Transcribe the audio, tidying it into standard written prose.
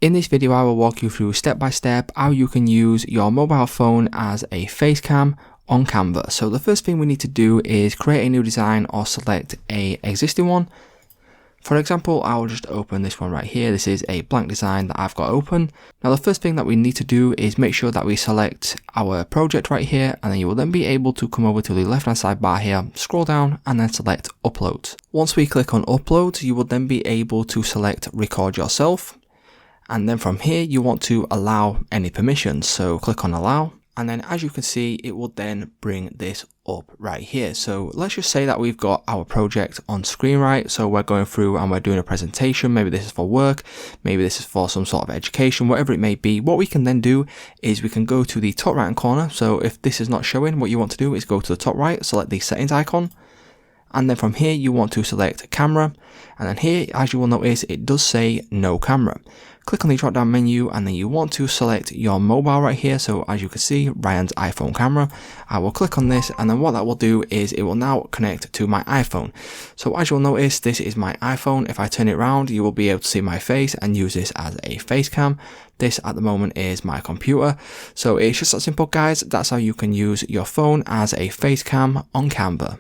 In this video, I will walk you through step by step how you can use your mobile phone as a face cam on Canva. So the first thing we need to do is create a new design or select a existing one. For example, I will just open this one right here. This is a blank design that I've got open. Now the first thing that we need to do is make sure that we select our project right here, and then you will then be able to come over to the left hand side bar here, scroll down and then select upload. Once we click on upload, you will then be able to select record yourself. And then from here, you want to allow any permissions. So click on allow. And then as you can see, it will then bring this up right here. So let's just say that we've got our project on screen, right? So we're going through and we're doing a presentation. Maybe this is for work. Maybe this is for some sort of education, whatever it may be. What we can then do is we can go to the top right hand corner. So if this is not showing, what you want to do is go to the top right, select the settings icon. And then from here, you want to select camera. And then here, as you will notice, it does say no camera. Click on the drop down menu and then you want to select your mobile right here. So as you can see, Ryan's iPhone camera. I will click on this, and then what that will do is it will now connect to my iPhone. So as you'll notice, this is my iPhone. If I turn it around, you will be able to see my face and use this as a face cam. This at the moment is my computer. So it's just that simple, guys. That's how you can use your phone as a face cam on Canva.